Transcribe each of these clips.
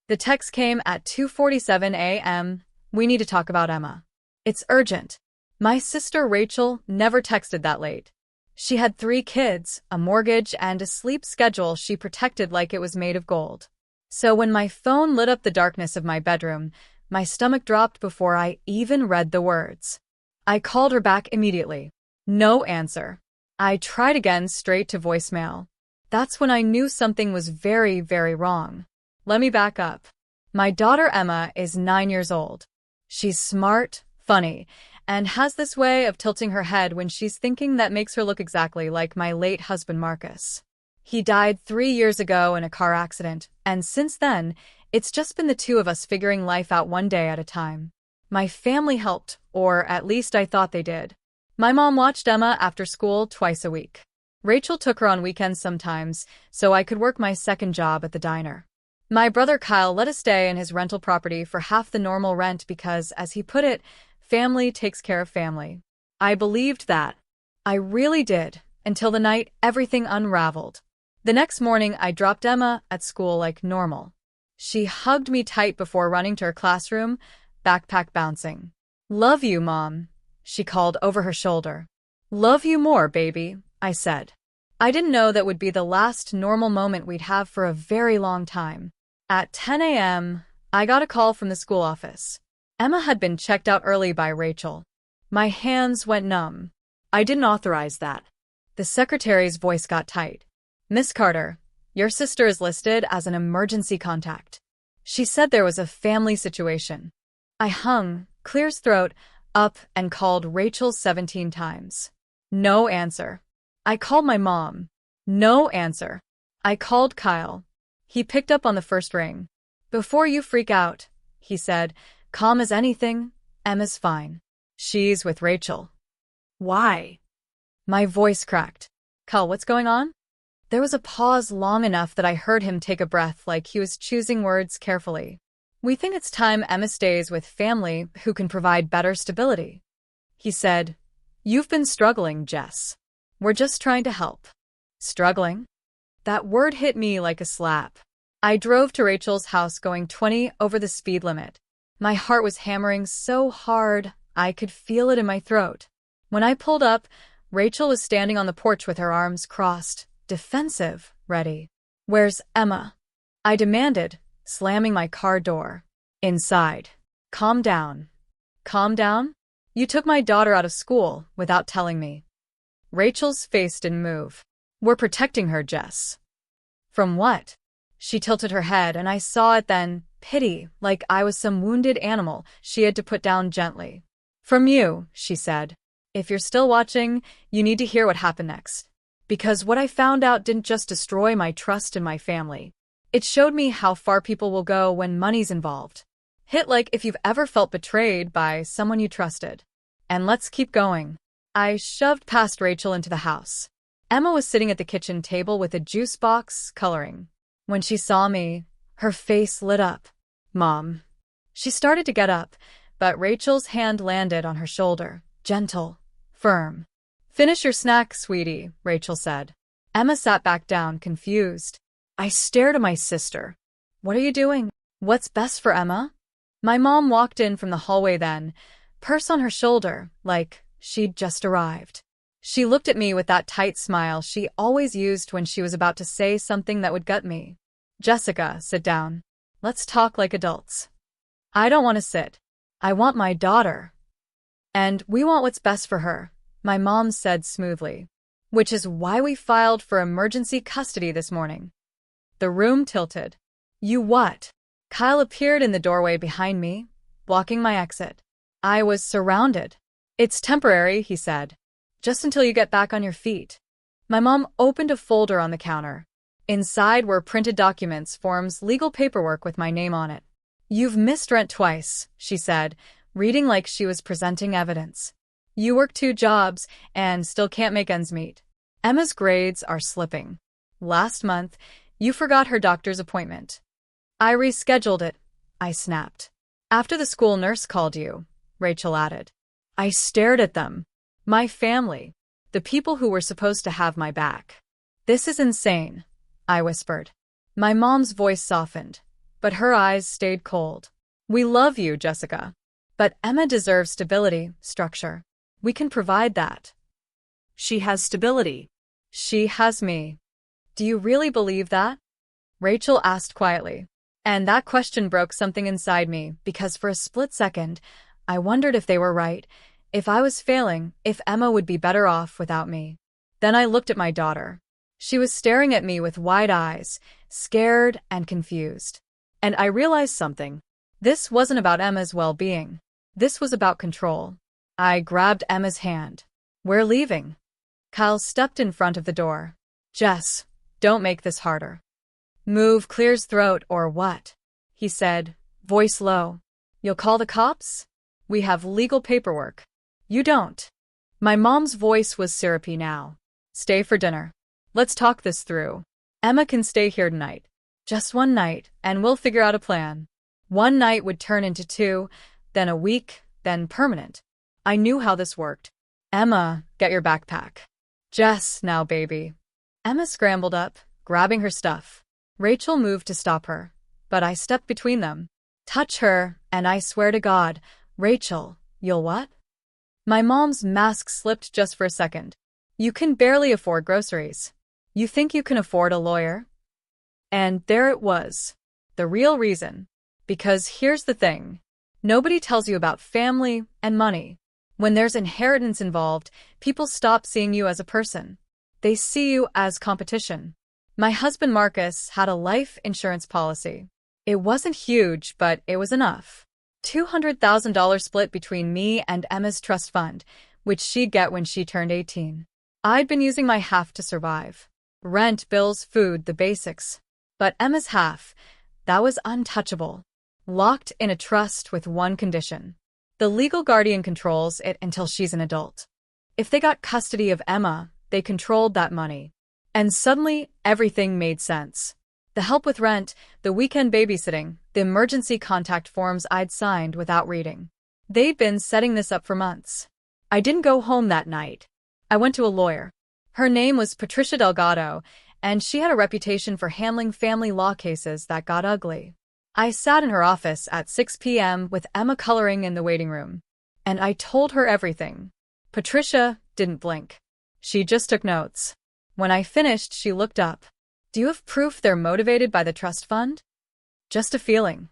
The text came at 2:47 a.m. We need to talk about Emma. It's urgent. My sister Rachel never texted that late. She had 3 kids, a mortgage, and a sleep schedule she protected like it was made of gold. So when my phone lit up the darkness of my bedroom, my stomach dropped before I even read the words. I called her back immediately. No answer. I tried again, straight to voicemail. That's when I knew something was very, very wrong. Let me back up. My daughter Emma is 9 years old. She's smart, funny, and has this way of tilting her head when she's thinking that makes her look exactly like my late husband Marcus. He died 3 years ago in a car accident, and since then, it's just been the two of us figuring life out one day at a time. My family helped, or at least I thought they did. My mom watched Emma after school twice a week. Rachel took her on weekends sometimes, so I could work my second job at the diner. My brother Kyle let us stay in his rental property for half the normal rent because, as he put it, family takes care of family. I believed that. I really did, until the night everything unraveled. The next morning, I dropped Emma at school like normal. She hugged me tight before running to her classroom, backpack bouncing. "Love you, Mom," she called over her shoulder. "Love you more, baby," I said. I didn't know that would be the last normal moment we'd have for a very long time. At 10 a.m., I got a call from the school office. Emma had been checked out early by Rachel. My hands went numb. I didn't authorize that. The secretary's voice got tight. "Miss Carter, your sister is listed as an emergency contact." She said there was a family situation. I hung, clear's throat, up and called Rachel 17 times. No answer. I called my mom. No answer. I called Kyle. He picked up on the first ring. "Before you freak out," he said, calm as anything, "Emma's fine. She's with Rachel." "Why?" My voice cracked. "Kyle, what's going on?" There was a pause long enough that I heard him take a breath like he was choosing words carefully. "We think it's time Emma stays with family who can provide better stability." He said, "You've been struggling, Jess. We're just trying to help." Struggling? That word hit me like a slap. I drove to Rachel's house going 20 over the speed limit. My heart was hammering so hard, I could feel it in my throat. When I pulled up, Rachel was standing on the porch with her arms crossed, defensive, ready. "Where's Emma?" I demanded, slamming my car door. "Inside." "Calm down." "Calm down? You took my daughter out of school without telling me." Rachel's face didn't move. "We're protecting her, Jess." "From what?" She tilted her head, and I saw it then, pity, like I was some wounded animal she had to put down gently. "From you," she said. "If you're still watching, you need to hear what happened next. Because what I found out didn't just destroy my trust in my family. It showed me how far people will go when money's involved. Hit like if you've ever felt betrayed by someone you trusted. And let's keep going." I shoved past Rachel into the house. Emma was sitting at the kitchen table with a juice box, coloring. When she saw me, her face lit up. "Mom." She started to get up, but Rachel's hand landed on her shoulder, gentle, firm. "Finish your snack, sweetie," Rachel said. Emma sat back down, confused. I stared at my sister. "What are you doing? What's best for Emma?" My mom walked in from the hallway then, purse on her shoulder, like she'd just arrived. She looked at me with that tight smile she always used when she was about to say something that would gut me. "Jessica, sit down. Let's talk like adults." "I don't want to sit. I want my daughter." "And we want what's best for her," my mom said smoothly. "Which is why we filed for emergency custody this morning." The room tilted. "You what?" Kyle appeared in the doorway behind me, blocking my exit. I was surrounded. "It's temporary," he said. "Just until you get back on your feet." My mom opened a folder on the counter. Inside were printed documents, forms, legal paperwork with my name on it. "You've missed rent twice," she said, reading like she was presenting evidence. "You work 2 jobs and still can't make ends meet. Emma's grades are slipping. Last month, you forgot her doctor's appointment." "I rescheduled it," I snapped. "After the school nurse called you," Rachel added. I stared at them. My family. The people who were supposed to have my back. "This is insane," I whispered. My mom's voice softened. but her eyes stayed cold. We love you, Jessica. But Emma deserves stability, structure. We can provide that. She has stability. She has me. Do you really believe that? Rachel asked quietly. And that question broke something inside me, because for a split second, I wondered if they were right, if I was failing, if Emma would be better off without me. Then I looked at my daughter. She was staring at me with wide eyes, scared and confused. And I realized something. This wasn't about Emma's well-being. This was about control. I grabbed Emma's hand. We're leaving. Kyle stepped in front of the door. Jess, don't make this harder. Move Clear's throat or what? He said, voice low. You'll call the cops? We have legal paperwork. You don't. My mom's voice was syrupy now. Stay for dinner. Let's talk this through. Emma can stay here tonight. Just one night, and we'll figure out a plan. One night would turn into 2, then a week, then permanent. I knew how this worked. Emma, get your backpack. Jess, now baby. Emma scrambled up, grabbing her stuff. Rachel moved to stop her, but I stepped between them. Touch her, and I swear to God, Rachel, you'll what? My mom's mask slipped just for a second. You can barely afford groceries. You think you can afford a lawyer? And there it was. The real reason. Because here's the thing. Nobody tells you about family and money. When there's inheritance involved, people stop seeing you as a person. They see you as competition. My husband Marcus had a life insurance policy. It wasn't huge, but it was enough. $200,000 split between me and Emma's trust fund, which she'd get when she turned 18. I'd been using my half to survive. Rent, bills, food, the basics. But Emma's half, that was untouchable. Locked in a trust with one condition. The legal guardian controls it until she's an adult. If they got custody of Emma, they controlled that money. And suddenly, everything made sense. The help with rent, the weekend babysitting, the emergency contact forms I'd signed without reading. They'd been setting this up for months. I didn't go home that night. I went to a lawyer. Her name was Patricia Delgado, and she had a reputation for handling family law cases that got ugly. I sat in her office at 6 p.m. with Emma coloring in the waiting room. And I told her everything. Patricia didn't blink. She just took notes. When I finished, she looked up. Do you have proof they're motivated by the trust fund? Just a feeling.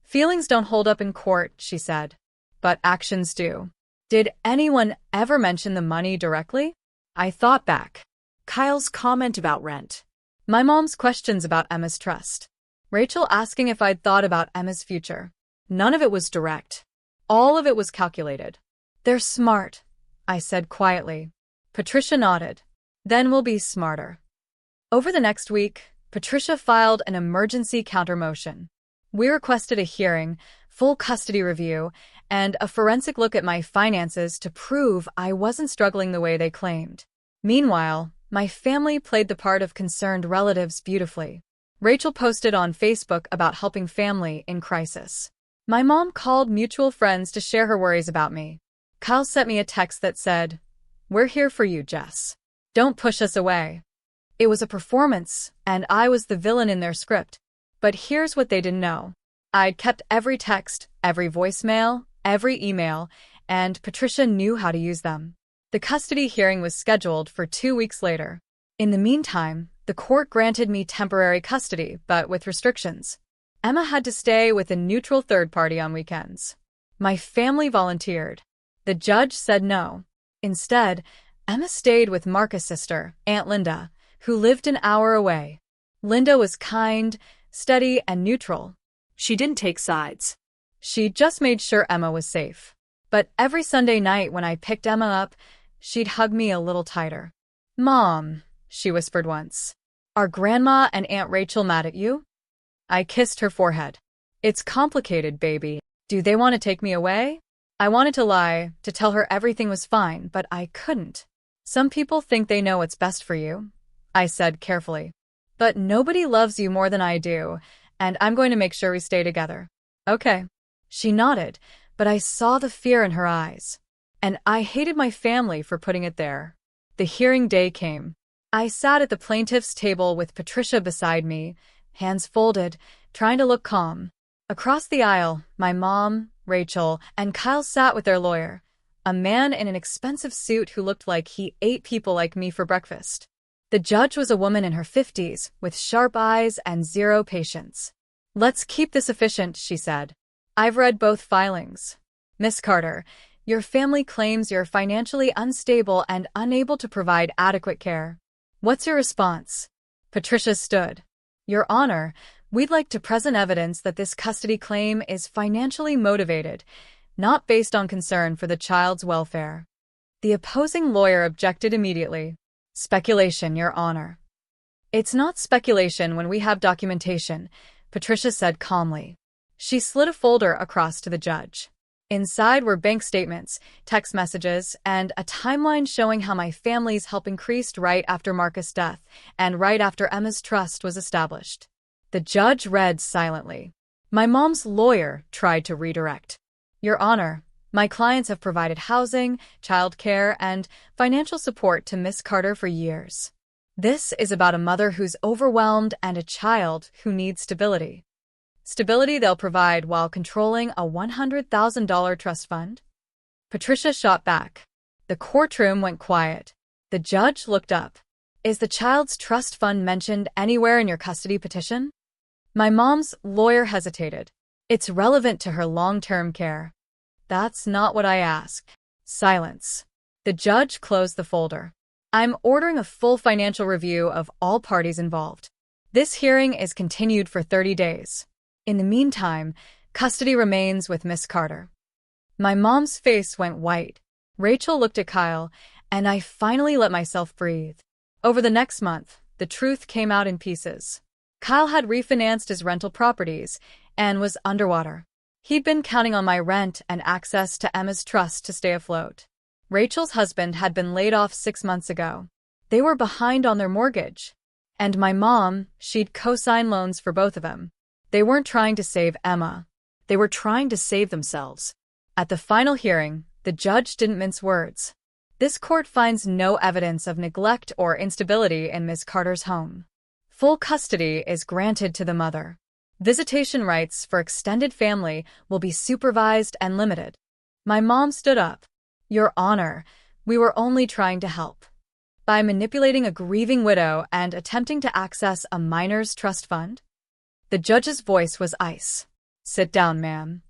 Feelings don't hold up in court, she said. But actions do. Did anyone ever mention the money directly? I thought back. Kyle's comment about rent. My mom's questions about Emma's trust. Rachel asking if I'd thought about Emma's future. None of it was direct. All of it was calculated. They're smart, I said quietly. Patricia nodded. Then we'll be smarter. Over the next week, Patricia filed an emergency counter-motion. We requested a hearing, full custody review, and a forensic look at my finances to prove I wasn't struggling the way they claimed. Meanwhile, my family played the part of concerned relatives beautifully. Rachel posted on Facebook about helping family in crisis. My mom called mutual friends to share her worries about me. Kyle sent me a text that said, "We're here for you, Jess. Don't push us away." It was a performance, and I was the villain in their script. But here's what they didn't know. I'd kept every text, every voicemail, every email, and Patricia knew how to use them. The custody hearing was scheduled for 2 weeks later. In the meantime, the court granted me temporary custody, but with restrictions. Emma had to stay with a neutral third party on weekends. My family volunteered. The judge said no. Instead, Emma stayed with Marcus' sister, Aunt Linda, who lived an hour away. Linda was kind, steady, and neutral. She didn't take sides. She just made sure Emma was safe. But every Sunday night when I picked Emma up, she'd hug me a little tighter. "Mom," she whispered once, "are Grandma and Aunt Rachel mad at you?" I kissed her forehead. "It's complicated, baby. Do they want to take me away?" I wanted to lie, to tell her everything was fine, but I couldn't. "Some people think they know what's best for you," I said carefully. "But nobody loves you more than I do, and I'm going to make sure we stay together." "Okay." She nodded, but I saw the fear in her eyes. And I hated my family for putting it there. The hearing day came. I sat at the plaintiff's table with Patricia beside me, hands folded, trying to look calm. Across the aisle, my mom, Rachel, and Kyle sat with their lawyer, a man in an expensive suit who looked like he ate people like me for breakfast. The judge was a woman in her 50s, with sharp eyes and zero patience. "Let's keep this efficient," she said. "I've read both filings. Miss Carter, your family claims you're financially unstable and unable to provide adequate care. What's your response?" Patricia stood. "Your Honor, we'd like to present evidence that this custody claim is financially motivated, not based on concern for the child's welfare." The opposing lawyer objected immediately. "Speculation, Your Honor." "It's not speculation when we have documentation," Patricia said calmly. She slid a folder across to the judge. Inside were bank statements, text messages, and a timeline showing how my family's help increased right after Marcus' death and right after Emma's trust was established. The judge read silently. My mom's lawyer tried to redirect. "Your Honor, my clients have provided housing, childcare, and financial support to Miss Carter for years. This is about a mother who's overwhelmed and a child who needs stability. Stability they'll provide while controlling a $100,000 trust fund?" Patricia shot back. The courtroom went quiet. The judge looked up. "Is the child's trust fund mentioned anywhere in your custody petition?" My mom's lawyer hesitated. "It's relevant to her long-term care." "That's not what I asked." Silence. The judge closed the folder. "I'm ordering a full financial review of all parties involved. This hearing is continued for 30 days. In the meantime, custody remains with Miss Carter." My mom's face went white. Rachel looked at Kyle, and I finally let myself breathe. Over the next month, the truth came out in pieces. Kyle had refinanced his rental properties and was underwater. He'd been counting on my rent and access to Emma's trust to stay afloat. Rachel's husband had been laid off 6 months ago. They were behind on their mortgage. And my mom, she'd co-sign loans for both of them. They weren't trying to save Emma. They were trying to save themselves. At the final hearing, the judge didn't mince words. "This court finds no evidence of neglect or instability in Ms. Carter's home. Full custody is granted to the mother. Visitation rights for extended family will be supervised and limited." My mom stood up. "Your Honor, we were only trying to help. By manipulating a grieving widow and attempting to access a minor's trust fund?" The judge's voice was ice. "Sit down, ma'am."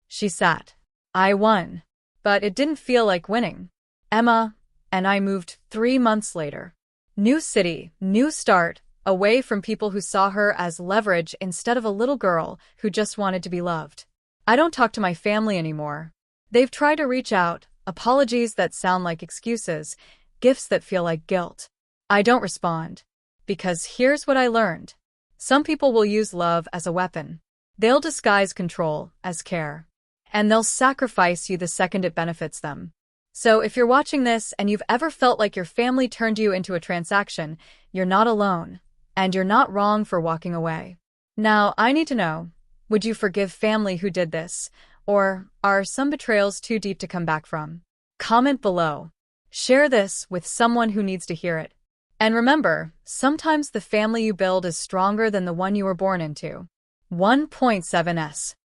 She sat. "I won. But it didn't feel like winning. Emma and I moved 3 months later. New city, new start, away from people who saw her as leverage instead of a little girl who just wanted to be loved. I don't talk to my family anymore. They've tried to reach out, apologies that sound like excuses, gifts that feel like guilt. I don't respond. Because here's what I learned. Some people will use love as a weapon. They'll disguise control as care. And they'll sacrifice you the second it benefits them. So if you're watching this and you've ever felt like your family turned you into a transaction, you're not alone. And you're not wrong for walking away. Now, I need to know, would you forgive family who did this? Or are some betrayals too deep to come back from? Comment below. Share this with someone who needs to hear it. And remember, sometimes the family you build is stronger than the one you were born into. 1.7s